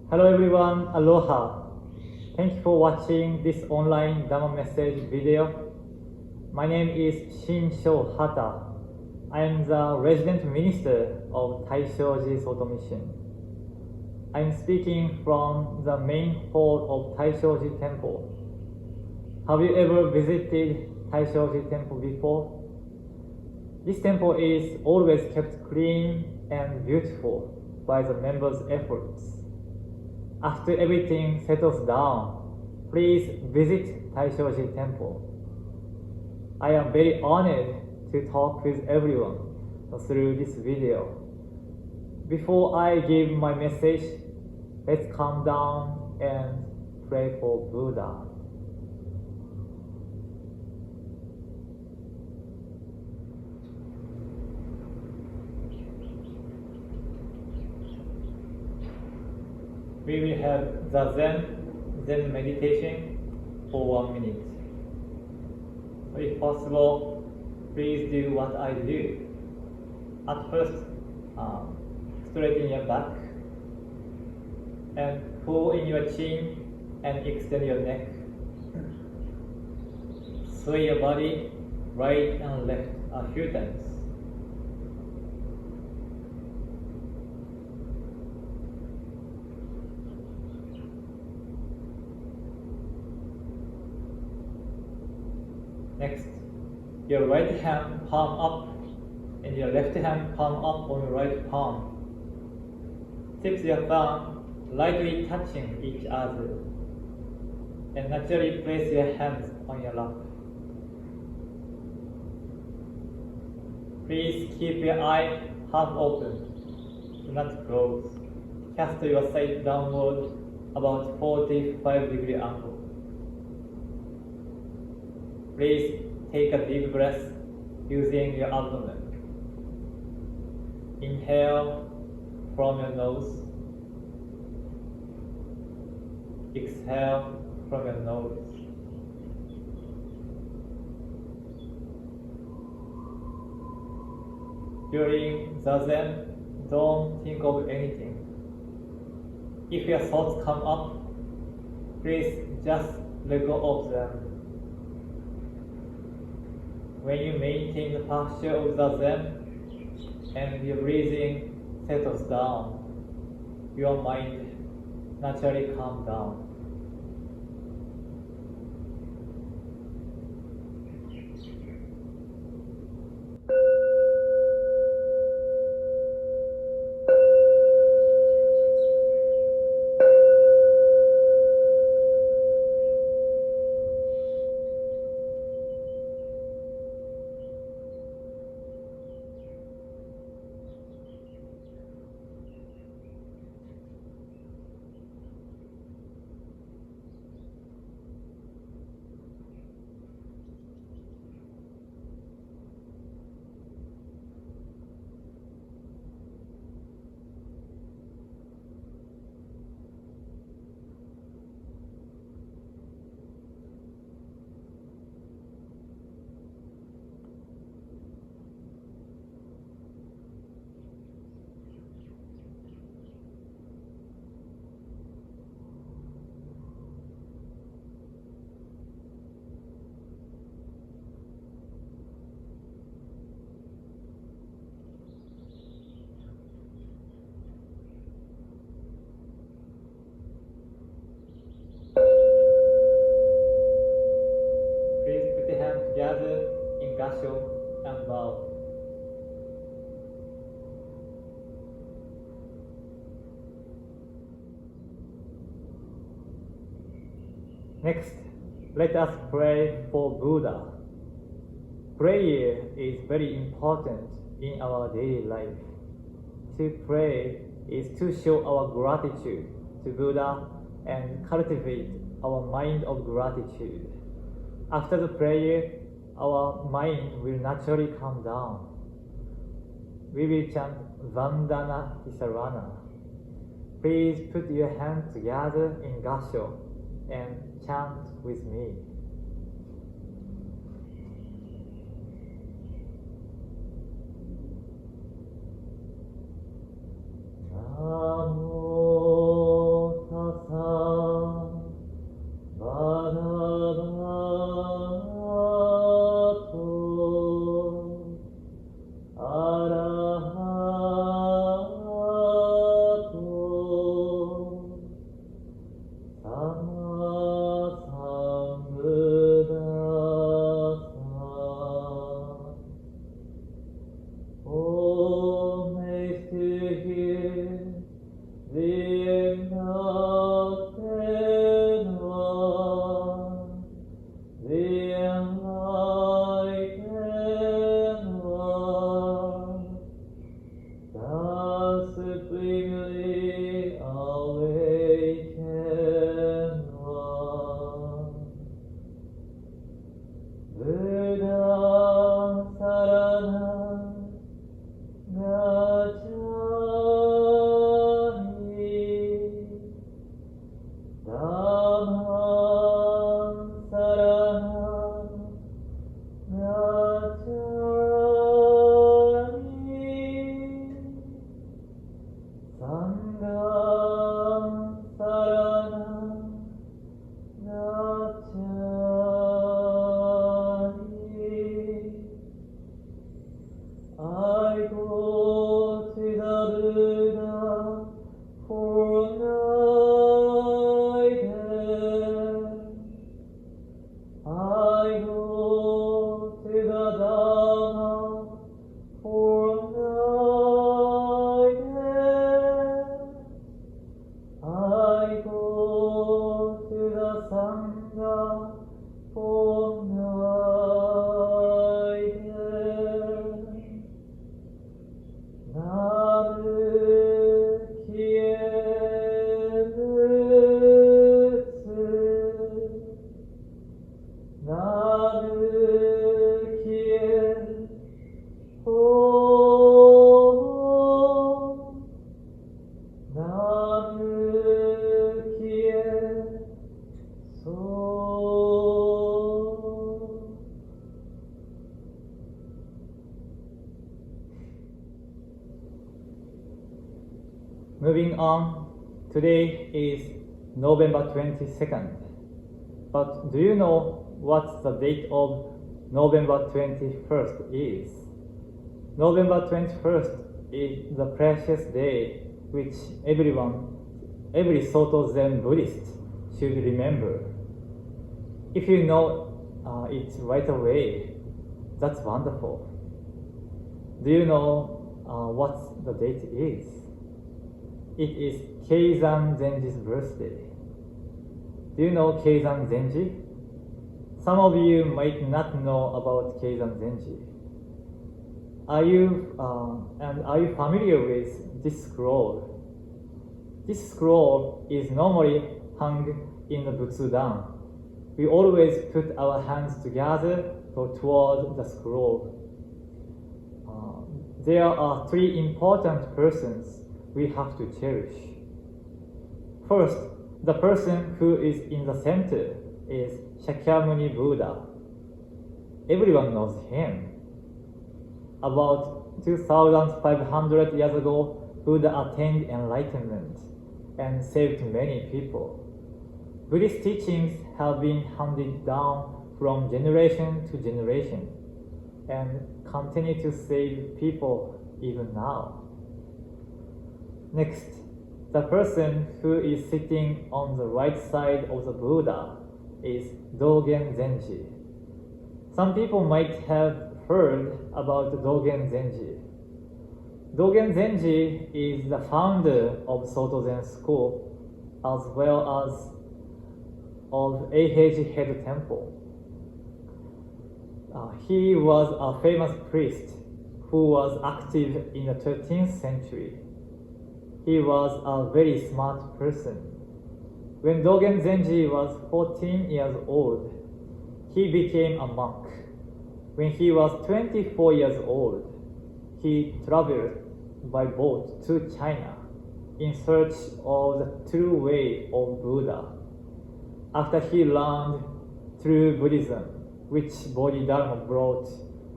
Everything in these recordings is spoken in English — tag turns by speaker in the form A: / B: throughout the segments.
A: Hello everyone, Aloha. Thank you for watching this online Dharma message video. My name is Shinsho Hata. I am the resident minister of Taishoji Soto Mission. I am speaking from the main hall of Taishoji Temple. Have you ever visited Taishoji Temple before? This temple is always kept clean and beautiful by the members' efforts. After everything settles down, please visit Taishoji Temple. I am very honored to talk with everyone through this video. Before I give my message, let's calm down and pray for Buddha. We will have the Zen meditation for 1 minute. So if possible, please do what I do. At first, straighten your back and pull in your chin and extend your neck. Sway your body right and left a few times. Next, your right hand palm up and your left hand palm up on your right palm. Tips your thumb lightly touching each other and naturally place your hands on your lap. Please keep your eye half open, do not close. Cast your sight downward about 45-degree angle. Please take a deep breath using your abdomen. Inhale from your nose. Exhale from your nose. During Zazen, don't think of anything. If your thoughts come up, please just let go of them. When you maintain the posture of Zazen and your breathing settles down, your mind naturally calms down. Together in Gasho and bow. Next, let us pray for Buddha. Prayer is very important in our daily life. To pray is to show our gratitude to Buddha and cultivate our mind of gratitude. After the prayer, our mind will naturally calm down. We will chant Vandana Tisarana. Please put your hands together in Gasho and chant with me. Namo Moving on, today is November 22nd. But do you know what the date of November 21st is? November 21st is the precious day which every Soto Zen Buddhist should remember. If you know it right away, that's wonderful. Do you know what the date is? It is Kaizen Zenji's birthday. Do you know Kaizen Zenji? Some of you might not know about Kaizen Zenji. Are you familiar with this scroll? This scroll is normally hung in the Butsudan. We always put our hands together toward the scroll. There are three important persons we have to cherish. First, the person who is in the center is Shakyamuni Buddha. Everyone knows him. About 2,500 years ago, Buddha attained enlightenment and saved many people. Buddhist teachings have been handed down from generation to generation and continue to save people even now. Next, the person who is sitting on the right side of the Buddha is Dogen Zenji. Some people might have heard about Dogen Zenji. Dogen Zenji is the founder of Soto Zen School as well as of Eiheiji Head Temple. He was a famous priest who was active in the 13th century. He was a very smart person. When Dogen Zenji was 14 years old, he became a monk. When he was 24 years old, he traveled by boat to China in search of the true way of Buddha. After he learned true Buddhism, which Bodhidharma brought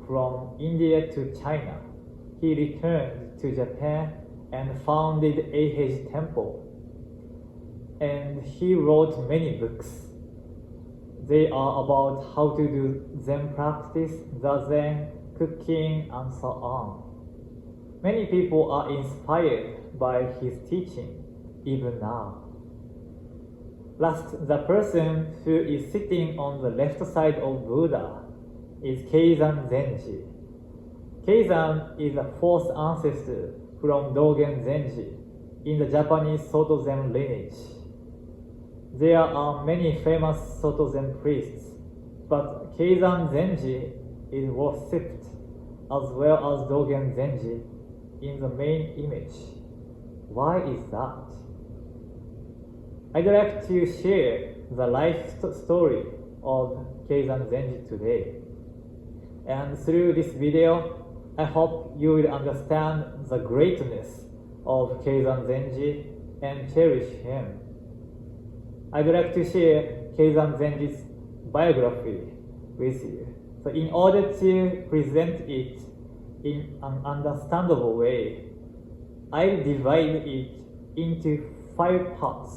A: from India to China, he returned to Japan and founded Eiheiji Temple. And he wrote many books. They are about how to do Zen practice, Zazen, cooking, and so on. Many people are inspired by his teaching, even now. Last, the person who is sitting on the left side of Buddha is Kaizen Zenji. Kaizen is the fourth ancestor from Dogen Zenji in the Japanese Soto Zen lineage. There are many famous Soto Zen priests, but Kaizen Zenji is worshipped as well as Dogen Zenji in the main image. Why is that? I'd like to share the life story of Kaizen Zenji today. And through this video, I hope you will understand the greatness of Kaizen Zenji and cherish him. I'd like to share Kaizen Zenji's biography with you. So in order to present it in an understandable way, I'll divide it into 5 parts.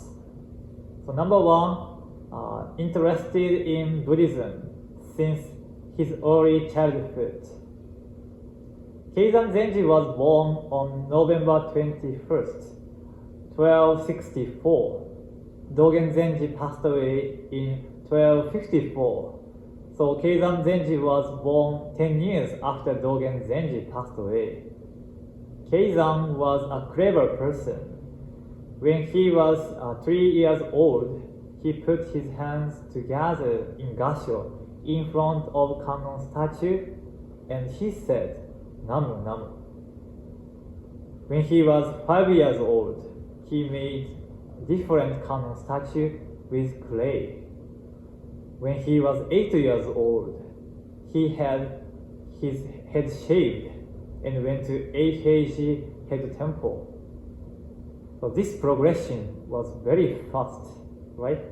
A: So number 1, interested in Buddhism since his early childhood. Kaizen Zenji was born on November 21st, 1264. Dogen Zenji passed away in 1254. So Kaizen Zenji was born 10 years after Dogen Zenji passed away. Kaizen was a clever person. When he was 3 years old, he put his hands together in gasho in front of Kannon statue and he said, Namu Namu. When he was 5 years old, he made different Kannon statue with clay. When he was 8 years old, he had his head shaved and went to Eihei-ji head temple. So this progression was very fast, right?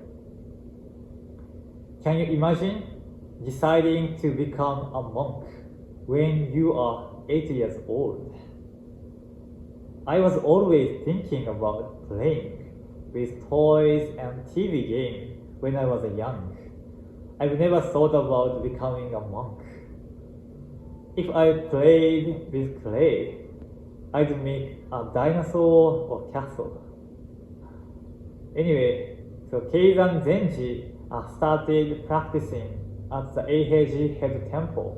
A: Can you imagine deciding to become a monk when you are 8 years old? I was always thinking about playing with toys and TV games when I was young. I've never thought about becoming a monk. If I played with clay, I'd make a dinosaur or castle. Anyway, so Kaizen Zenji started practicing at the Eihei-ji head temple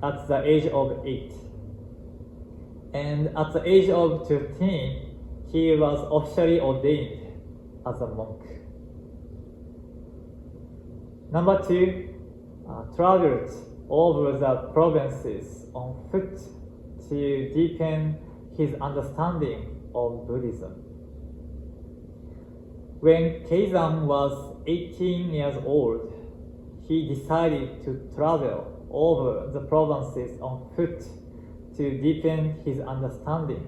A: at the age of 8. And at the age of 13, he was officially ordained as a monk. Number 2, traveled over the provinces on foot to deepen his understanding of Buddhism. When Kaizen was 18 years old, he decided to travel over the provinces on foot to deepen his understanding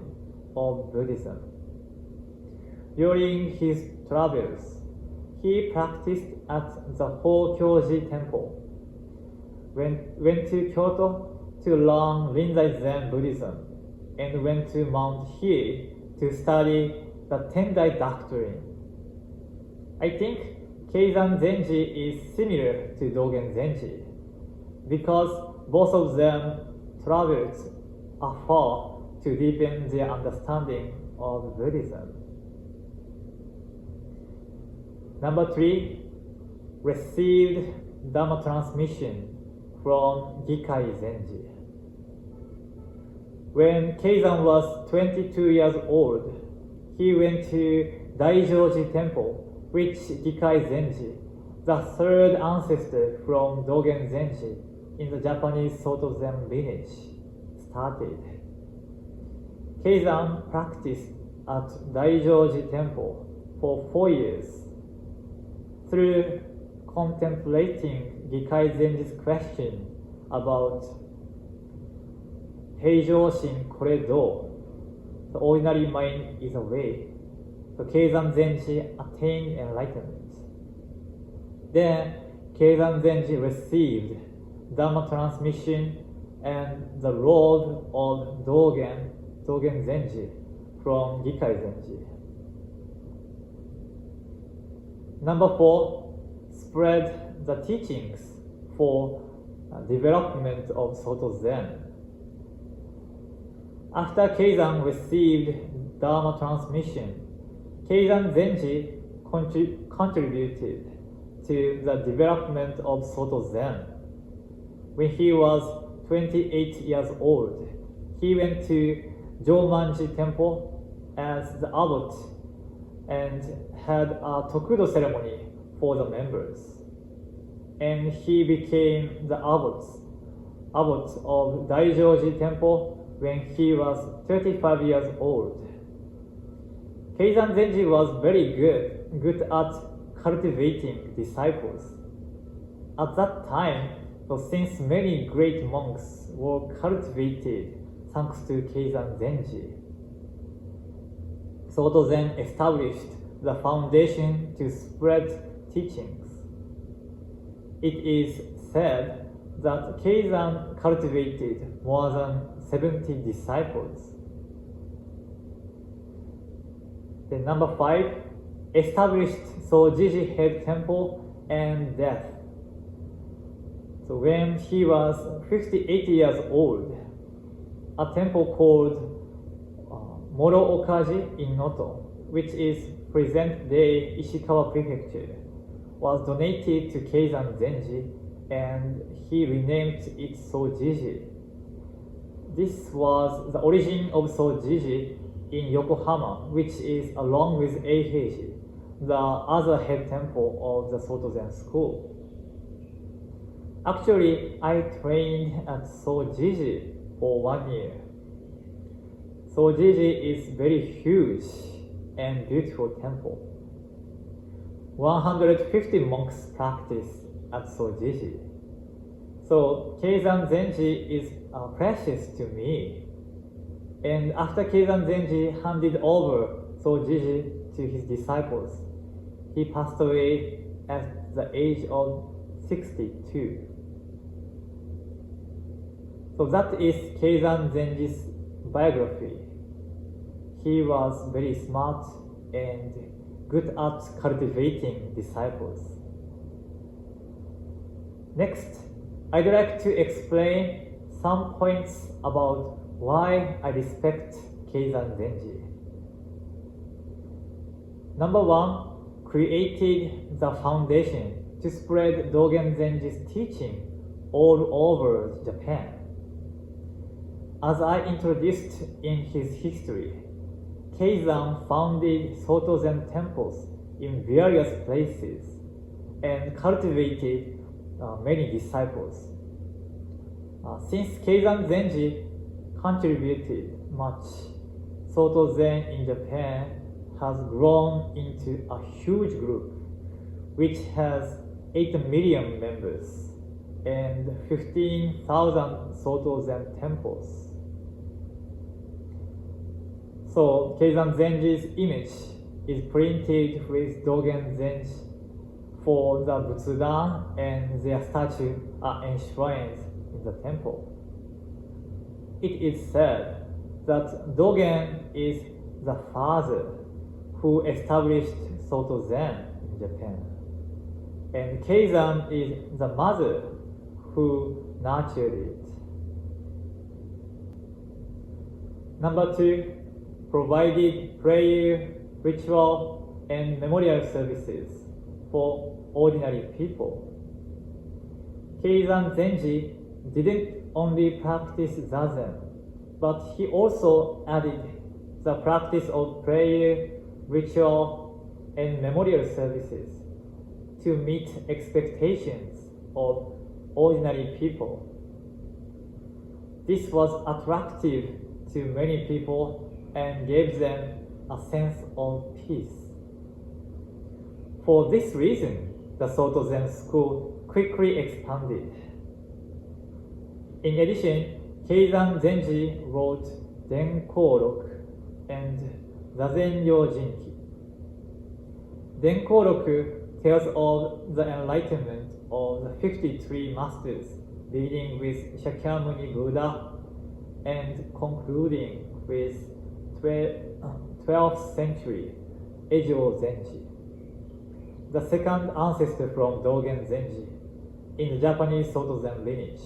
A: of Buddhism. During his travels, he practiced at the Hokyoji temple, went to Kyoto to learn Rinzai Zen Buddhism, and went to Mount Hiei to study the Tendai doctrine. I think Kaizen Zenji is similar to Dogen Zenji because both of them traveled afar to deepen their understanding of Buddhism. Number 3, received Dharma transmission from Gikai Zenji. When Kaizen was 22 years old, he went to Daishoji temple, which Gikai Zenji, the third ancestor from Dogen Zenji in the Japanese Soto Zen lineage, started. Kaizen practiced at Daishoji temple for 4 years. Through contemplating Gikai Zenji's question about Heijōshin kore do, the ordinary mind is a way, so Kaizen Zenji attained enlightenment. Then Kaizen Zenji received Dharma transmission and the road of Dogen Zenji from Gikai Zenji. Number 4, spread the teachings for development of Soto Zen. After Kaizen received Dharma transmission, Kaizen Zenji contributed to the development of Soto Zen. When he was 28 years old, he went to Jomanji temple as the abbot and had a Tokudo ceremony for the members. And he became the abbot of Daishoji temple when he was 35 years old. Kaizen Zenji was very good at cultivating disciples. At that time, So since many great monks were cultivated thanks to Kaizen Zenji, Soto Zen established the foundation to spread teachings. It is said that Kaizen cultivated more than 70 disciples. Then number 5, established Sojiji head temple and death. So when he was 58 years old, a temple called Moro Okaji in Noto, which is present-day Ishikawa Prefecture, was donated to Kaizen Zenji, and he renamed it Sojiji. This was the origin of Sojiji in Yokohama, which is, along with Eiheiji, the other head temple of the Soto Zen school. Actually, I trained at Sojiji for 1 year. Sojiji is very huge and beautiful temple. 150 monks practice at Sojiji. So Kaizen Zenji is precious to me. And after Kaizen Zenji handed over Sojiji to his disciples, he passed away at the age of 62. So that is Kaizen Zenji's biography. He was very smart and good at cultivating disciples. Next, I'd like to explain some points about why I respect Kaizen Zenji. Number 1, created the foundation to spread Dogen Zenji's teaching all over Japan. As I introduced in his history, Kaizen founded Soto Zen temples in various places and cultivated many disciples. Since Kaizen Zenji contributed much, Soto Zen in Japan has grown into a huge group which has 8 million members and 15,000 Soto Zen temples. So Kaizen Zenji's image is printed with Dogen Zenji for the Butsudan, and their statue are enshrined in the temple. It is said that Dogen is the father who established Soto Zen in Japan, and Kaizen is the mother who nurtured it. Number 2, provided prayer, ritual, and memorial services for ordinary people. Kaizen Zenji didn't only practice Zazen, but he also added the practice of prayer, ritual, and memorial services to meet expectations of ordinary people. This was attractive to many people and gave them a sense of peace. For this reason, the Soto Zen school quickly expanded. In addition, Kaizen Zenji wrote Denkou-roku and Zazen-ryo Jinki. Denkou-roku tells of the enlightenment of the 53 masters, beginning with Shakyamuni Buddha and concluding with 12th century Ejo Zenji, the second ancestor from Dogen Zenji in the Japanese Soto Zen lineage.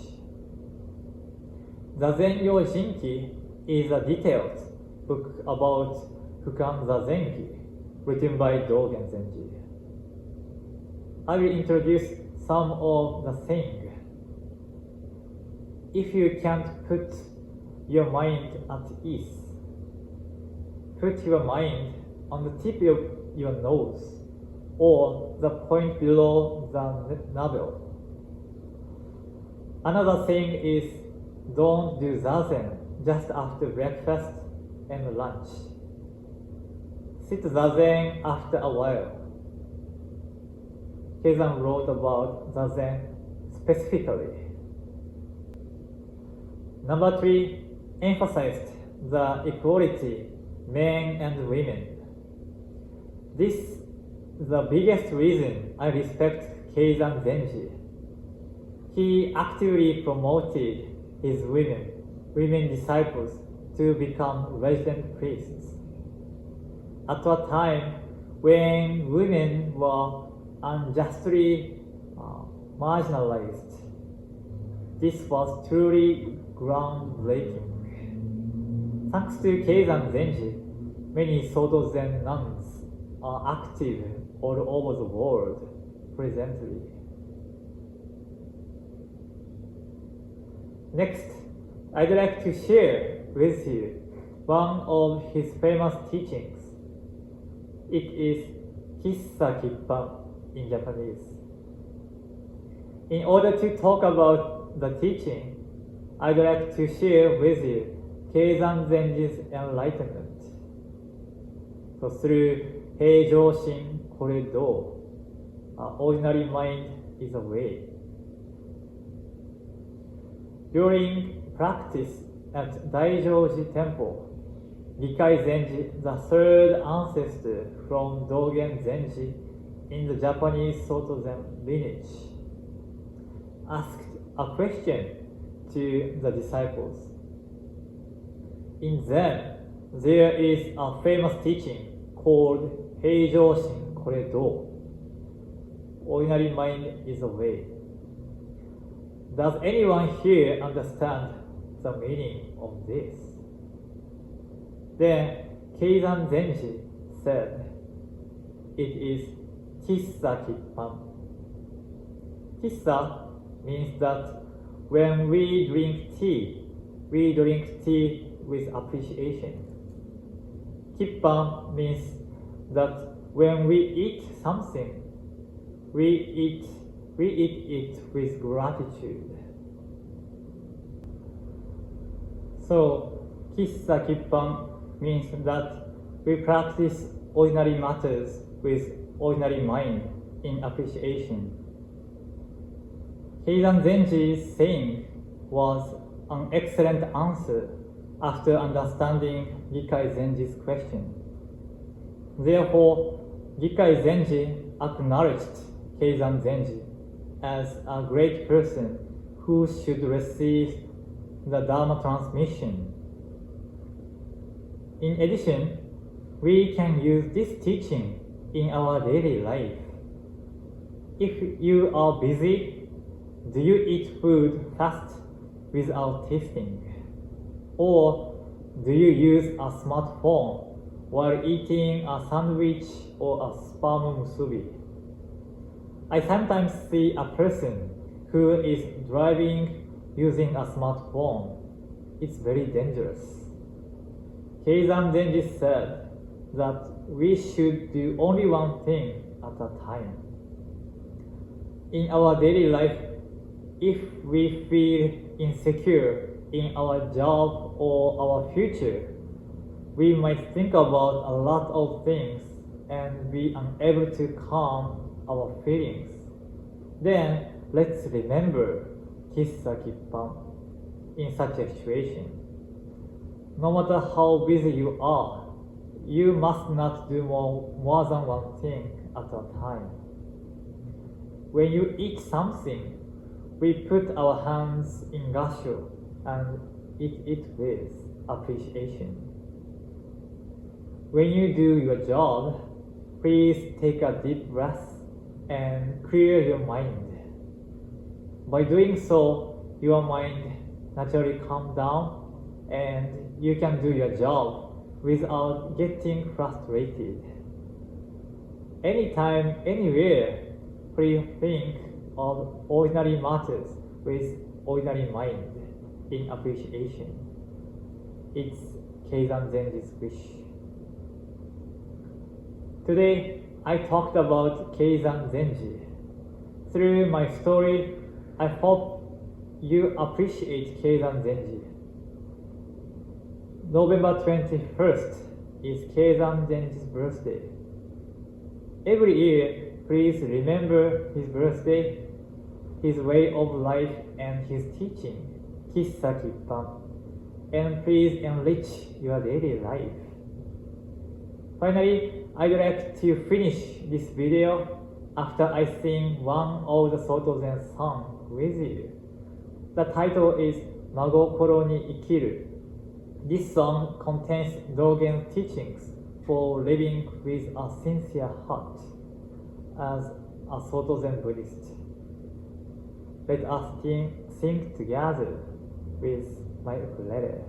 A: Zazen-ryo Jinki is a detailed book about Fukan Zazengi written by Dogen Zenji. I will introduce some of the things. If you can't put your mind at ease, put your mind on the tip of your nose or the point below the navel. Another thing is, don't do Zazen just after breakfast and lunch. Sit Zazen after a while. Kaizen wrote about Zazen specifically. Number 3 emphasized the equality, men and women. This is the biggest reason I respect Kaizen Zenji. He actively promoted his women disciples to become resident priests. At a time when women were unjustly marginalized, this was truly groundbreaking. Thanks to Kaizen Zenji, many Soto Zen nuns are active all over the world presently. Next, I'd like to share with you one of his famous teachings. It is Kissa Kippan in Japanese. In order to talk about the teaching, I'd like to share with you Kaizen Zenji's enlightenment. So through Heijōshin Koredo, ordinary mind is a way. During practice at Daishoji Temple, Ryokei Zenji, the third ancestor from Dogen Zenji in the Japanese Soto Zen lineage, asked a question to the disciples. In Zen, there is a famous teaching called Heijōshin Koredo. Ordinary mind is a way. Does anyone here understand the meaning of this? Then Kaizen Zenji said, it is Kissa Kippan. Kissa means that when we drink tea with appreciation. Kippan means that when we eat something, we eat it with gratitude. So, Kissa Kippan means that we practice ordinary matters with ordinary mind in appreciation. Kaizen Zenji's saying was an excellent answer after understanding Ryokei Zenji's question. Therefore, Ryokei Zenji acknowledged Kaizen Zenji as a great person who should receive the Dharma transmission. In addition, we can use this teaching in our daily life. If you are busy, do you eat food fast without tasting? Or do you use a smartphone while eating a sandwich or a spam musubi? I sometimes see a person who is driving using a smartphone. It's very dangerous. Kaizen Zenji said that we should do only one thing at a time. In our daily life, if we feel insecure in our job or our future, we might think about a lot of things and be unable to calm our feelings. Then let's remember Kissa Kippan in such a situation. No matter how busy you are, you must not do more than one thing at a time. When you eat something, we put our hands in gassho and eat it with appreciation. When you do your job, please take a deep breath and clear your mind. By doing so, your mind naturally calms down and you can do your job without getting frustrated. Anytime, anywhere, please think of ordinary matters with ordinary mind in appreciation. It's Kaizen Zenji's wish. Today, I talked about Kaizen Zenji. Through my story, I hope you appreciate Kaizen Zenji. November 21st is Kaizen Zenji's birthday. Every year, please remember his birthday, his way of life, and his teaching. Kissa Kippan, and please enrich your daily life. Finally, I'd like to finish this video after I sing one of the Soto Zen songs with you. The title is Magokoro ni Ikiru. This song contains Dogen's teachings for living with a sincere heart as a Soto Zen Buddhist. Let us sing together with my ukulele.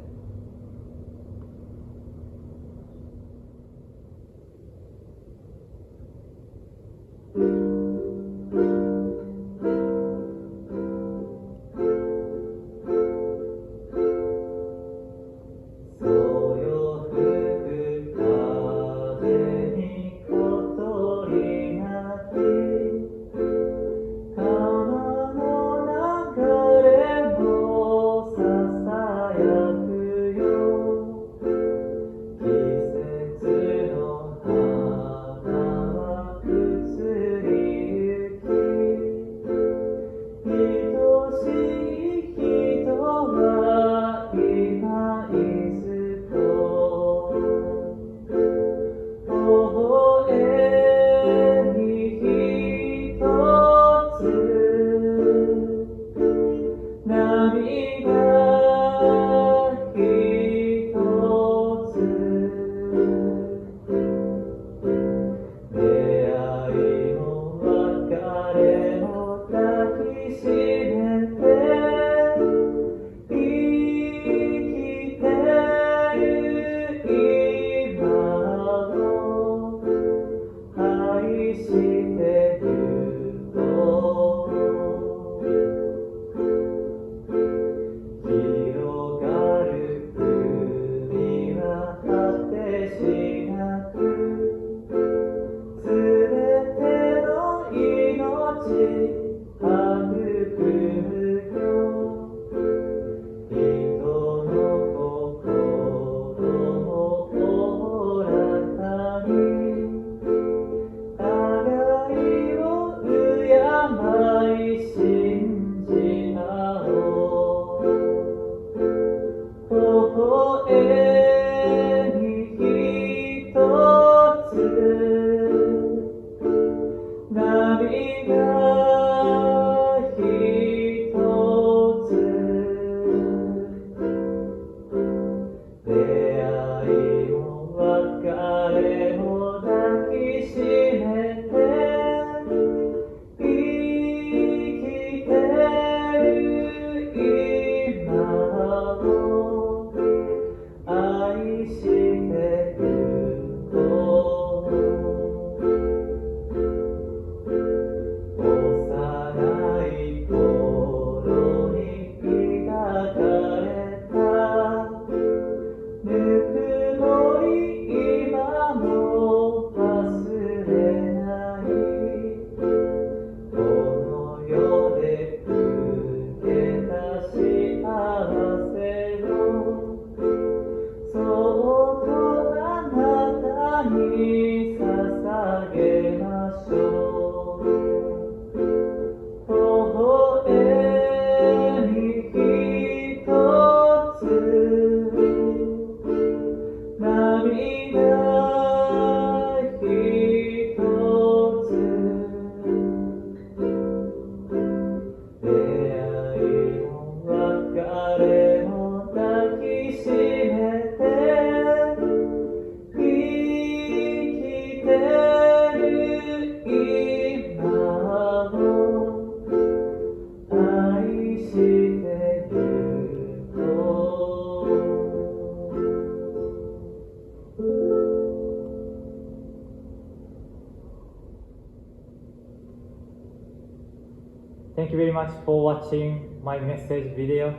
A: Thank you very much for watching my message video.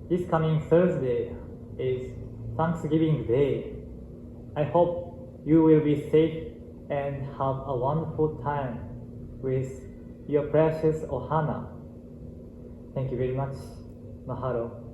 A: This coming Thursday is Thanksgiving Day. I hope you will be safe and have a wonderful time with your precious ohana. Thank you very much. Mahalo.